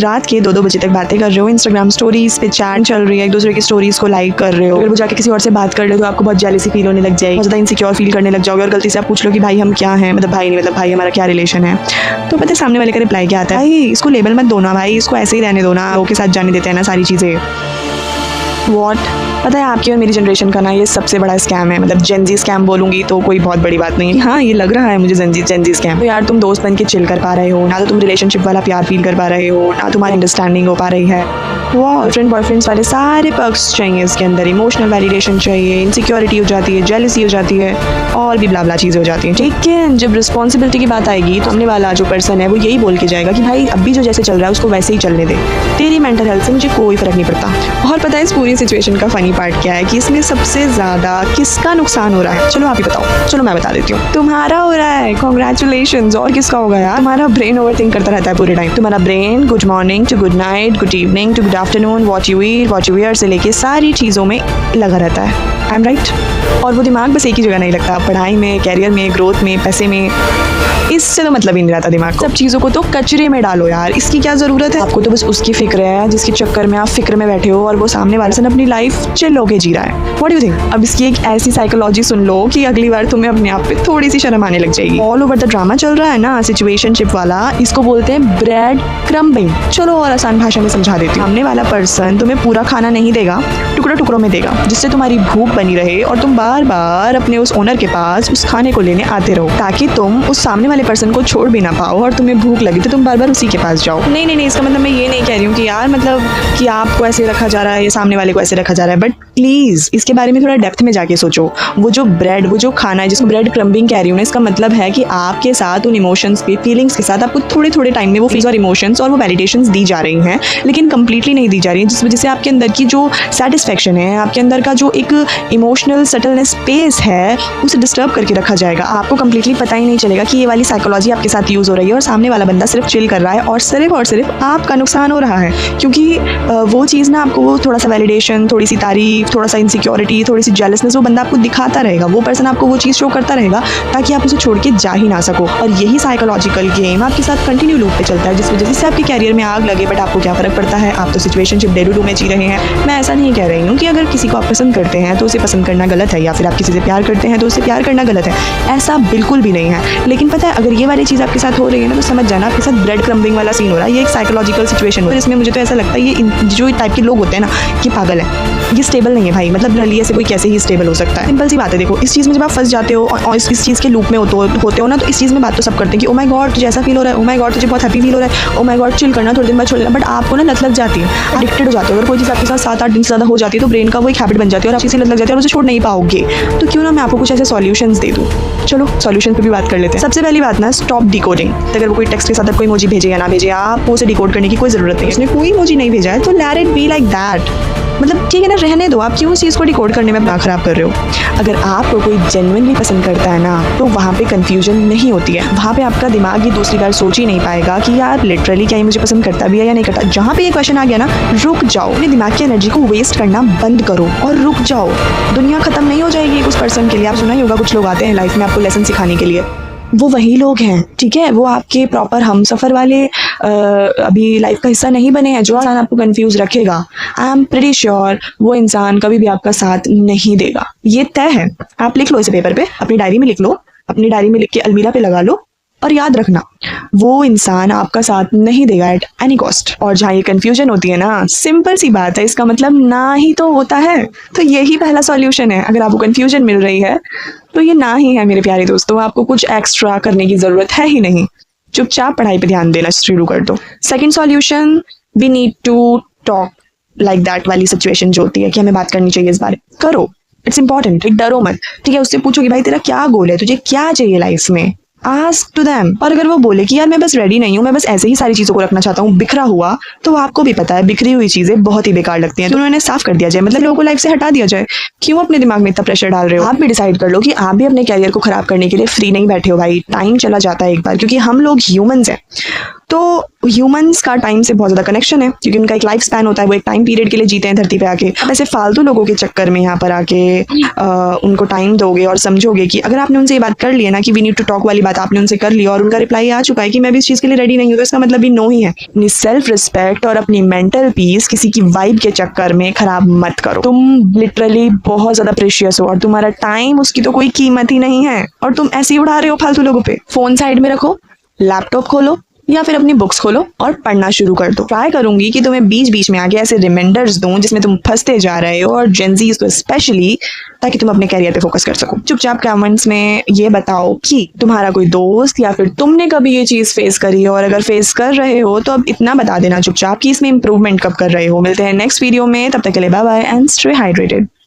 रात के 2-2 बजे तक बातें कर रहे हो, इंस्टाग्राम स्टोरीज पे चैट चल रही है, एक दूसरे की स्टोरीज को लाइक कर रहे हो। अगर वो जाके किसी और से बात कर ले तो आपको बहुत जेलसी फील होने लग जाएगी, बहुत ज़्यादा इनसिक्योर फील करने लग जाओगे और गलती से आप पूछ लो कि भाई हम क्या हैं, मतलब भाई नहीं मतलब भाई हमारा क्या रिलेशन है, तो पता है सामने वाले का रिप्लाई क्या आता है, भाई इसको लेबल मत दो ना, भाई इसको ऐसे ही रहने दो ना, लोगों के साथ जाने देते हैं ना सारी चीज़ें। वॉट पता है आपकी और मेरी जनरेशन का ना ये सबसे बड़ा स्कैम है, मतलब जेनजी स्कैम बोलूंगी तो कोई बहुत बड़ी बात नहीं है। हाँ ये लग रहा है मुझे जेनजी स्कैम। तो यार तुम दोस्त बन के चिल कर पा रहे हो ना, तो तुम रिलेशनशिप वाला प्यार फील कर पा रहे हो ना, तुम्हारी अंडरस्टैंडिंग हो पा रही है। गर्लफ्रेंड बॉयफ्रेंड्स वाले सारे पर्क्स चाहिए इसके अंदर, इमोशनल वैलिडेशन चाहिए, इनसिक्योरिटी हो जाती है, जेलसी हो जाती है और भी ब्ला ब्ला चीज़ें हो जाती हैं। लेकिन जब रिस्पॉन्सिबिलिटी की बात आएगी तो सामने वाला जो पर्सन है वो यही बोल के जाएगा कि भाई अभी जो जैसे चल रहा है उसको वैसे ही चलने दे, तेरी मेंटल हेल्थ से मुझे कोई फर्क नहीं पड़ता। और पता है इस पूरी सिचुएशन का फनी पार्ट क्या है कि इसमें सबसे ज़्यादा किसका नुकसान हो रहा है? चलो आप ही बताओ। चलो मैं बता देती हूँ, तुम्हारा हो रहा है। कॉन्ग्रेचुलेशंस। और किसका होगा यार? तुम्हारा ब्रेन ओवर थिंक करता रहता है पूरे टाइम। तुम्हारा brain good morning to good night, good evening to good afternoon, what you eat, what you wear से लेके सारी चीज़ों में लगा रहता है। I am right? और वो दिमाग बस एक ही जगह नहीं लगता, पढ़ाई में, कैरियर में, ग्रोथ में, पैसे में, इससे तो मतलब ही नहीं रहता दिमाग को। सब चीज़ों को तो कचरे में डालो यार, इसकी क्या ज़रूरत है? आपको तो बस उसकी फिक्र है जिसके चक्कर में आप फिक्र में बैठे हो और वो सामने वाले से अपनी लाइफ चिल होके जी रहा है। What do you think? अब इसकी एक ऐसी साइकोलॉजी सुन लो कि अगली बार तुम्हें अपने आप पे थोड़ी सी शर्म आने लग जाएगी। ऑल ओवर द ड्रामा चल रहा है ना सिचुएशनशिप वाला, इसको बोलते हैं ब्रेड क्रम्बिंग। चलो और आसान भाषा में समझा देती हूँ। सामने वाला पर्सन तुम्हें पूरा खाना नहीं देगा, टुकड़ों टुकड़ों में देगा, जिससे तुम्हारी भूख बनी रहे और तुम बार बार अपने उस ओनर के पास उस खाने को लेने आते रहो, ताकि तुम उस सामने वाले पर्सन को छोड़ भी ना पाओ और तुम्हें भूख लगी तो तुम बार बार उसी के पास जाओ। नहीं नहीं नहीं, इसका मतलब मैं ये नहीं कह रही हूँ कि यार मतलब कि आपको ऐसे रखा जा रहा है या सामने वाले को ऐसे रखा जा रहा है, बट प्लीज़ इसके बारे में थोड़ा डेप्थ में जाके सोचो। वो जो ब्रेड, वो जो खाना है जिसको ब्रेड क्रम्बिंग कह रही हूँ ना, इसका मतलब है कि आपके साथ उन इमोशंस पे, फीलिंग्स के साथ आपको थोड़े थोड़े टाइम में वो फीलिंग्स और इमोशंस और वो वैलिडेशंस दी जा रही हैं, लेकिन कंप्लीटली नहीं दी जा रही हैं, जिस वजह से आपके अंदर की जो सेटिस्फेक्शन है, आपके अंदर का जो एक इमोशनल सटलनेस स्पेस है, उसे डिस्टर्ब करके रखा जाएगा। आपको कंप्लीटली पता ही नहीं चलेगा कि ये वाली साइकोलॉजी आपके साथ यूज़ हो रही है और सामने वाला बंदा सिर्फ चिल कर रहा है और सिर्फ आपका नुकसान हो रहा है, क्योंकि वो चीज़ ना आपको वो थोड़ा सा वैलिडेशन, थोड़ी सी तारीफ, थोड़ा सा इनसिक्योरिटी, थोड़ी सी जेलसनेस वो बंदा आपको दिखाता रहेगा, वो पर्सन आपको वो चीज़ शो करता रहेगा ताकि आप उसे छोड़ के जा ही ना सको। और यही साइकोलॉजिकल गेम आपके साथ कंटिन्यू लूप पे चलता है, जिस वजह से आपके कैरियर में आग लगे, बट आपको क्या फ़र्क पड़ता है? आप तो सिचुएशनशिप डेलू में जी रहे हैं। मैं ऐसा नहीं कह रही हूँ कि अगर किसी को आप पसंद करते हैं तो उसे पसंद करना गलत है, या फिर आप किसी से प्यार करते हैं तो उसे प्यार करना गलत है, ऐसा बिल्कुल भी नहीं है। लेकिन पता है अगर ये वाली चीज़ आपके साथ हो रही है ना, तो समझ जाना आपके साथ ब्रेड क्रम्बिंग वाला सीन हो रहा है। ये एक साइकोलॉजिकल सिचुएशन है, इसमें मुझे तो ऐसा लगता है ये जो टाइप के लोग होते हैं ना, ये पागल है, ये स्टेबल नहीं है भाई। मतलब रलिए से कोई कैसे ही स्टेबल हो सकता है? सिंपल सी बात है। देखो इस चीज़ में जब आप फंस जाते हो और इस चीज़ के लूप में होते हो ना, तो इस चीज़ में बात तो सब करते हैं कि ओ माय गॉड तुझे ऐसा फील हो रहा है, ओ माय गॉड तुझे बहुत हैप्पी फील हो रहा है, ओ माय गॉड चिल करना, थोड़े दिन बाद छोड़ देना, बट आपको ना लत लग जाती है, एडिक्टेड हो जाते हो। अगर कोई चीज़ आपके साथ 7-8 दिन से ज़्यादा हो जाती है तो ब्रेन का वो एक हैबिट बन जाती है और आप चीज़ें लत लग जाती है और उसे छोड़ नहीं पाओगे। तो क्यों ना मैं आपको कुछ ऐसे सॉल्यूशंस दे दूँ। चलो सॉल्यूशन पे भी बात कर लेते हैं। सबसे पहली बात ना, स्टॉप डिकोडिंग। अगर वो कोई टेक्स्ट के साथ कोई इमोजी भेजे या ना भेजे, आपको उसे डिकोड करने की कोई ज़रूरत नहीं है। उसने कोई इमोजी नहीं भेजा है तो let it be like that, मतलब ठीक है ना, रहने दो। आप क्यों उस चीज़ को डिकोड करने में अपना ख़राब कर रहे हो? अगर आपको कोई जेन्युइनली पसंद करता है ना, तो वहाँ पे कन्फ्यूजन नहीं होती है। वहाँ पे आपका दिमाग ये दूसरी बार सोच ही नहीं पाएगा कि यार लिटरली क्या ये मुझे पसंद करता भी है या नहीं करता। जहाँ पे ये क्वेश्चन आ गया ना, रुक जाओ, अपने दिमाग की एनर्जी को वेस्ट करना बंद करो और रुक जाओ। दुनिया ख़त्म नहीं हो जाएगी उस पर्सन के लिए। आप सुना ही होगा कुछ लोग आते हैं लाइफ में आपको लेसन सिखाने के लिए, वो वही लोग हैं, ठीक है, वो आपके प्रॉपर हम सफ़र वाले अभी लाइफ का हिस्सा नहीं बने हैं। जो इंसान आपको कंफ्यूज रखेगा, आई एम प्रीटी श्योर वो इंसान कभी भी आपका साथ नहीं देगा, ये तय है। आप लिख लो इसे पेपर पे, अपनी डायरी में लिख लो, अपनी डायरी में लिख के अलमीरा पे लगा लो, और याद रखना वो इंसान आपका साथ नहीं देगा एट एनी कॉस्ट। और जहाँ ये कन्फ्यूजन होती है ना, सिंपल सी बात है, इसका मतलब ना ही तो होता है। तो यही पहला सॉल्यूशन है। अगर आपको कन्फ्यूजन मिल रही है तो ये ना ही है मेरे प्यारे दोस्तों, आपको कुछ एक्स्ट्रा करने की ज़रूरत है ही नहीं। चुपचाप पढ़ाई पे ध्यान देना शुरू कर दो। Second solution, we need to talk like that वाली सिचुएशन जो होती है कि हमें बात करनी चाहिए इस बारे, करो, इट्स इंपॉर्टेंट। डरो मत, ठीक है। उससे पूछो कि भाई तेरा क्या गोल है, तुझे क्या चाहिए लाइफ में, आस्क टू देम। और अगर वो बोले कि यार मैं बस रेडी नहीं हूँ, मैं बस ऐसे ही सारी चीज़ों को रखना चाहता हूँ बिखरा हुआ, तो आपको भी पता है बिखरी हुई चीज़ें बहुत ही बेकार लगती हैं, तो उन्होंने साफ कर दिया जाए, मतलब लोगों को लाइफ से हटा दिया जाए। क्यों अपने दिमाग में इतना प्रेशर डाल रहे हो? आप भी डिसाइड कर लो कि आप भी अपने कैरियर को खराब करने के लिए फ्री नहीं बैठे हो भाई। टाइम चला जाता है एक बार, क्योंकि हम लोग ह्यूमंस हैं। तो ह्यूमंस का टाइम से बहुत ज़्यादा कनेक्शन है, क्योंकि उनका एक लाइफ स्पैन होता है, वो एक टाइम पीरियड के लिए जीते हैं धरती पे आके। अब ऐसे फालतू लोगों के चक्कर में यहाँ पर आके उनको टाइम दोगे और समझोगे कि अगर आपने उनसे ये बात कर ली है ना कि वी नीड टू टॉक वाली बात आपने उनसे कर ली और उनका रिप्लाई आ चुका है कि मैं भी इस चीज़ के लिए रेडी नहीं हूँ, तो इसका मतलब भी नो ही है। अपनी सेल्फ रिस्पेक्ट और अपनी मेंटल पीस किसी की वाइब के चक्कर में खराब मत करो। तुम लिटरली बहुत ज़्यादा प्रेशियस हो और तुम्हारा टाइम उसकी तो कोई कीमत ही नहीं है, और तुम ऐसे ही उड़ा रहे हो फालतू लोगों पे। फोन साइड में रखो, लैपटॉप खोलो या फिर अपनी बुक्स खोलो और पढ़ना शुरू कर दो। ट्राई करूंगी कि तुम्हें बीच बीच में आगे ऐसे रिमाइंडर्स दूं जिसमें तुम फंसते जा रहे हो, और जेनजीज तो स्पेशली, ताकि तुम अपने कैरियर पे फोकस कर सको। चुपचाप कमेंट्स में ये बताओ कि तुम्हारा कोई दोस्त या फिर तुमने कभी ये चीज़ फेस करी हो, और अगर फेस कर रहे हो तो अब इतना बता देना चुपचाप कि इसमें इंप्रूवमेंट कब कर रहे हो। मिलते हैं नेक्स्ट वीडियो में, तब तक के लिए bye bye and stay hydrated.